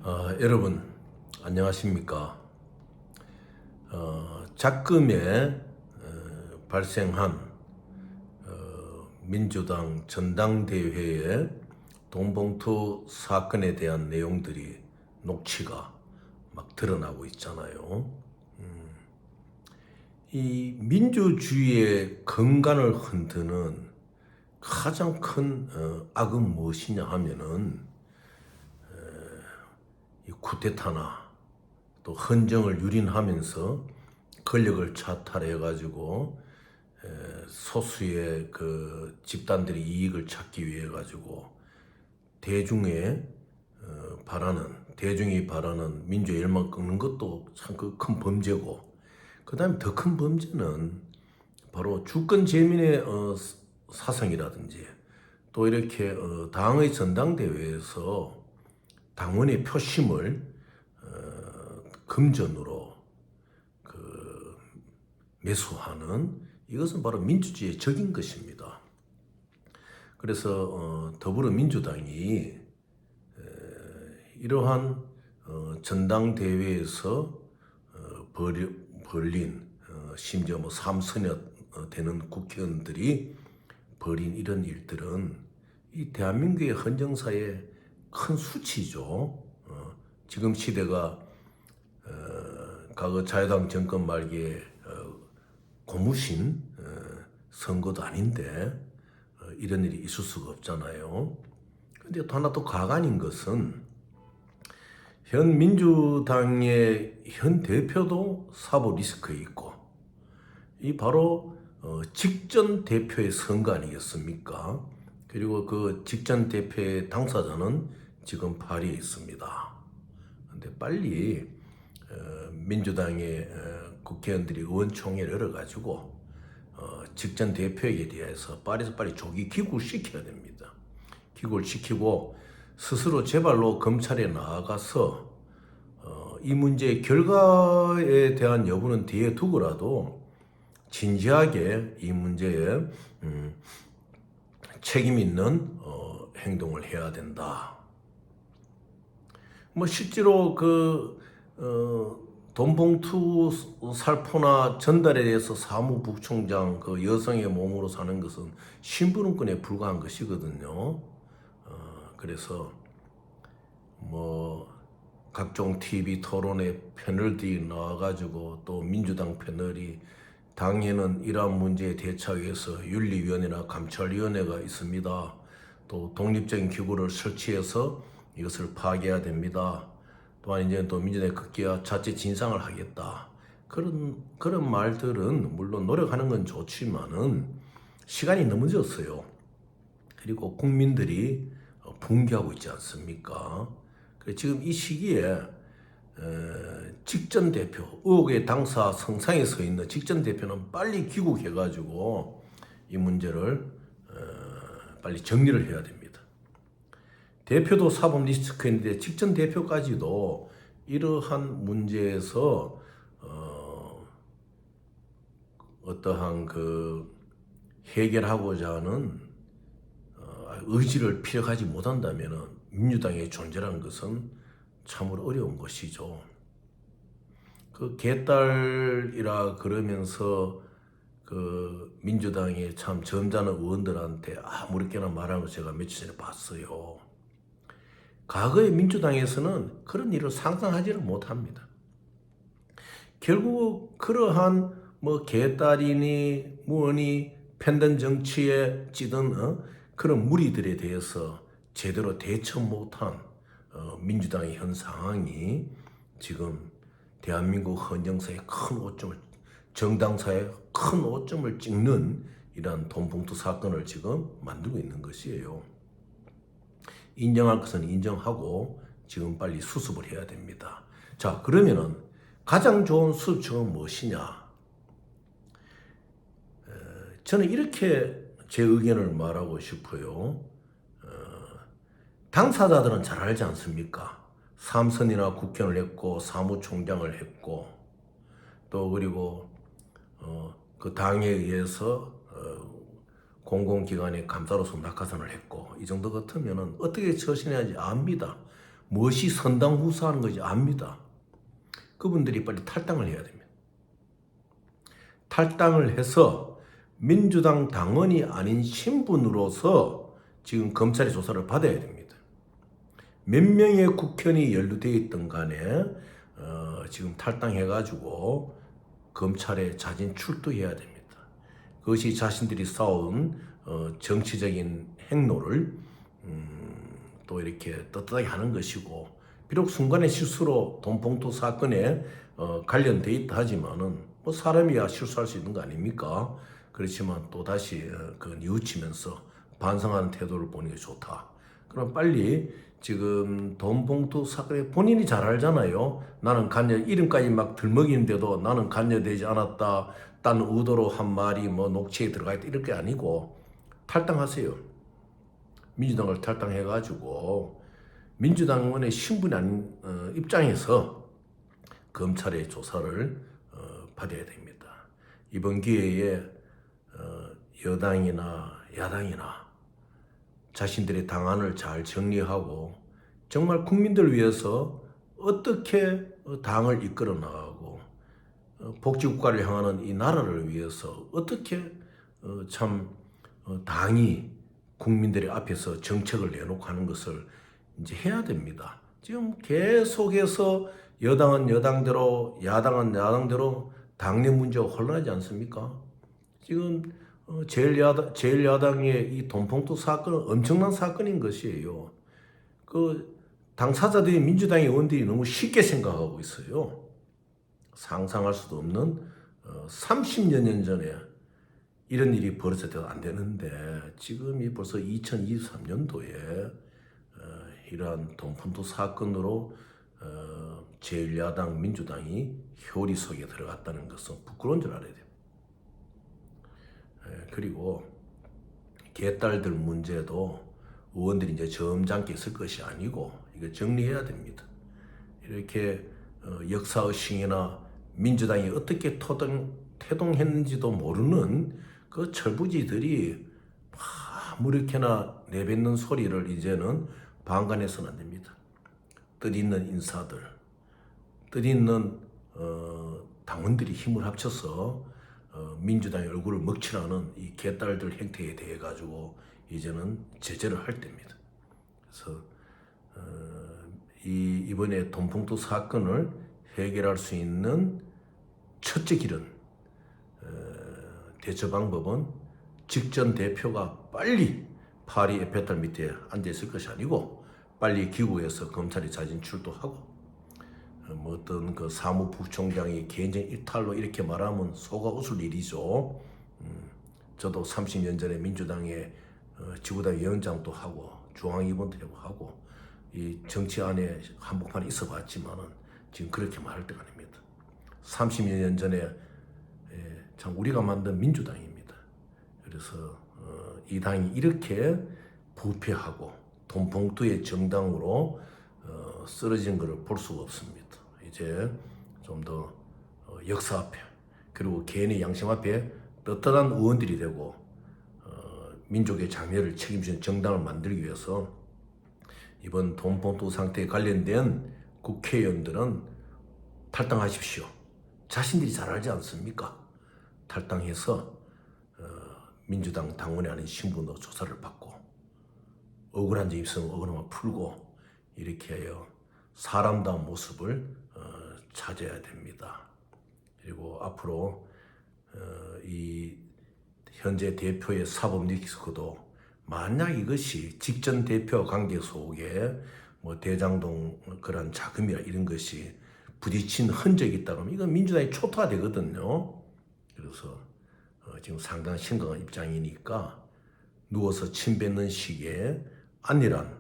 여러분 안녕하십니까? 작금에 발생한 민주당 전당대회의 돈봉투 사건에 대한 내용들이 녹취가 막 드러나고 있잖아요. 이 민주주의의 근간을 흔드는 가장 큰 악은 무엇이냐 하면은 이 쿠데타나 또 헌정을 유린하면서 권력을 차탈해가지고 소수의 그 집단들이 이익을 찾기 위해 가지고 대중이 바라는 민주의 열망 꺾는 것도 참 그 큰 범죄고, 그 다음에 더 큰 범죄는 바로 주권 재민의 사상이라든지 또 이렇게 당의 전당대회에서 당원의 표심을 금전으로 매수하는, 이것은 바로 민주주의의 적인 것입니다. 그래서 더불어민주당이 이러한 전당대회에서 벌린 심지어 3선여 되는 국회의원들이 벌인 이런 일들은 이 대한민국의 헌정사의 큰 수치죠. 지금 시대가 과거 자유당 정권 말기에 고무신 선거도 아닌데 이런 일이 있을 수가 없잖아요. 근데 또 하나 또 가관인 것은 현 민주당의 현 대표도 사법 리스크에 있고, 이 바로 직전 대표의 선거 아니겠습니까? 그리고 그 직전 대표의 당사자는 지금 파리에 있습니다. 근데 빨리 민주당의 국회의원들이 의원총회를 열어가지고 직전 대표에 대해서 파리에서 빨리 조기 기구를 시켜야 됩니다. 기구를 시키고 스스로 제발로 검찰에 나아가서 이 문제의 결과에 대한 여부는 뒤에 두고라도 진지하게 이 문제에 책임 있는 행동을 해야 된다. 실제로 돈봉투 살포나 전달에 대해서 사무부총장 그 여성의 몸으로 사는 것은 신분권에 불과한 것이거든요. 그래서 각종 TV 토론에 패널들이 나와가지고 또 민주당 패널이 당에는 이러한 문제에 대처하기 위해서 윤리위원회나 감찰위원회가 있습니다. 또 독립적인 기구를 설치해서 이것을 파악해야 됩니다. 또한 이제 또 민주당의 극기와 자체 진상을 하겠다. 그런 말들은 물론 노력하는 건 좋지만은 시간이 너무 늦었어요. 그리고 국민들이 붕괴하고 있지 않습니까? 지금 이 시기에 직전 대표, 의혹의 당사 성상에 서 있는 직전 대표는 빨리 귀국해가지고 이 문제를 빨리 정리를 해야 됩니다. 대표도 사법 리스크인데 직전 대표까지도 이러한 문제에서 어떠한 해결하고자 하는 의지를 피력하지 못한다면 민주당의 존재라는 것은 참으로 어려운 것이죠. 개딸이라 그러면서 민주당의 참 점잖은 의원들한테 아무렇게나 말하는 걸 제가 며칠 전에 봤어요. 과거의 민주당에서는 그런 일을 상상하지를 못합니다. 결국 그러한 개딸이니 뭐니 편견 정치에 찌든 그런 무리들에 대해서 제대로 대처 못한 민주당의 현 상황이 지금 대한민국 헌정사의 큰 오점을, 정당사의 큰 오점을 찍는 이러한 돈봉투 사건을 지금 만들고 있는 것이에요. 인정할 것은 인정하고 지금 빨리 수습을 해야 됩니다. 자, 그러면은 가장 좋은 수습처는 무엇이냐? 저는 이렇게 제 의견을 말하고 싶어요. 당사자들은 잘 알지 않습니까? 삼선이나 국회의원을 했고 사무총장을 했고 또 그리고 그 당에 의해서 공공기관의 감사로서 낙하산을 했고, 이 정도 같으면 어떻게 처신해야지 압니다. 무엇이 선당 후사하는 것인지 압니다. 그분들이 빨리 탈당을 해야 됩니다. 탈당을 해서 민주당 당원이 아닌 신분으로서 지금 검찰의 조사를 받아야 됩니다. 몇 명의 국회의원이 연루되어 있던 간에 지금 탈당해가지고 검찰에 자진 출두해야 됩니다. 그것이 자신들이 쌓아온 정치적인 행로를 또 이렇게 떳떳하게 하는 것이고, 비록 순간의 실수로 돈봉투 사건에 관련돼 있다 하지만은 뭐 사람이야 실수할 수 있는 거 아닙니까? 그렇지만 또 다시 그 뉘우치면서 반성하는 태도를 보는 게 좋다. 그럼 빨리 지금 돈봉투 사건에 본인이 잘 알잖아요. 나는 관여, 이름까지 막 들먹이는데도 나는 관여되지 않았다, 딴 의도로 한 말이 뭐 녹취에 들어가 있다, 이럴 게 아니고 탈당하세요. 민주당을 탈당해가지고 민주당원의 신분이 아닌 입장에서 검찰의 조사를 받아야 됩니다. 이번 기회에 여당이나 야당이나 자신들의 당안을 잘 정리하고 정말 국민들을 위해서 어떻게 당을 이끌어 나가고 복지국가를 향하는 이 나라를 위해서 어떻게 참 당이 국민들의 앞에서 정책을 내놓고 하는 것을 이제 해야 됩니다. 지금 계속해서 여당은 여당대로, 야당은 야당대로 당내 문제가 혼란하지 않습니까? 지금 제1야당의 이 돈봉투 사건은 엄청난 사건인 것이에요. 그 당사자들이 민주당의 의원들이 너무 쉽게 생각하고 있어요. 상상할 수도 없는 30여 년 전에 이런 일이 벌어져도 안 되는데 지금이 벌써 2023년도에 이러한 돈봉투 사건으로 제1야당 민주당이 효리 속에 들어갔다는 것은 부끄러운 줄 알아야 돼요. 그리고 개딸들 문제도 의원들이 이제 점잖게 있을 것이 아니고 이거 정리해야 됩니다. 이렇게 역사의식이나 민주당이 어떻게 태동했는지도 모르는 그 철부지들이 아무렇게나 내뱉는 소리를 이제는 방관해서는 안 됩니다. 뜻 있는 인사들, 뜻 있는 당원들이 힘을 합쳐서 민주당의 얼굴을 먹칠하는 이 개딸들 행태에 대해 가지고 이제는 제재를 할 때입니다. 그래서 이번에 돈봉투 사건을 해결할 수 있는 첫째 길은 대처 방법은 직전 대표가 빨리 파리 에펠탑 밑에 앉아 있을 것이 아니고 빨리 기구에서 검찰이 자진 출두하고 뭐 어떤 그 사무부총장이 개인적 일탈로 이렇게 말하면 속아 웃을 일이죠. 저도 30년 전에 민주당의 지구당 위원장도 하고 중앙위원도 하고 이 정치 안에 한복판에 있어봤지만은 지금 그렇게 말할 때가 아닙니다. 30여 년 전에 참 우리가 만든 민주당입니다. 그래서 이 당이 이렇게 부패하고 돈봉투의 정당으로 쓰러진 것을 볼 수가 없습니다. 이제 좀 더 역사 앞에 그리고 개인의 양심 앞에 떳떳한 의원들이 되고 민족의 장래를 책임지는 정당을 만들기 위해서 이번 돈봉투 상태에 관련된 국회의원들은 탈당하십시오. 자신들이 잘 알지 않습니까? 탈당해서 민주당 당원이 아닌 신분으로 조사를 받고 억울한 점 있으면 억울함을 풀고 이렇게 해요. 사람다운 모습을 찾아야 됩니다. 그리고 앞으로 이 현재 대표의 사법 리스크도 만약 이것이 직전 대표 관계 속에 뭐 대장동 그런 자금이나 이런 것이 부딪힌 흔적이 있다 그러면 이건 민주당이 초토화되거든요. 그래서 지금 상당히 심각한 입장이니까 누워서 침 뱉는 식의 안일한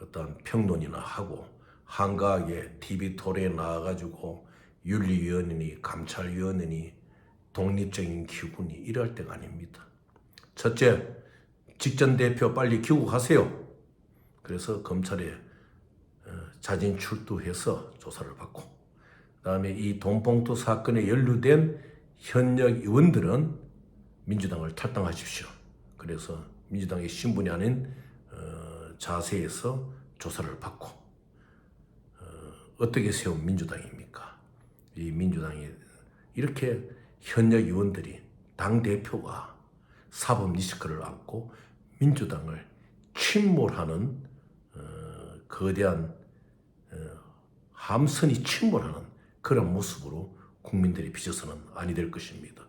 어떤 평론이나 하고 한가하게 TV 토론에 나와가지고 윤리위원회니 감찰위원회니 독립적인 기구니 이럴 때가 아닙니다. 첫째, 직전 대표 빨리 귀국하세요. 그래서 검찰에 자진 출두해서 조사를 받고 그다음에 이 돈봉투 사건에 연루된 현역 의원들은 민주당을 탈당하십시오. 그래서 민주당의 신분이 아닌 자세에서 조사를 받고 어떻게 세운 민주당입니까? 이 민주당이 이렇게 현역 의원들이 당 대표가 사법 리스크를 안고 민주당을 침몰하는 거대한 함선이 침몰하는 그런 모습으로 국민들이 빚어서는 아니 될 것입니다.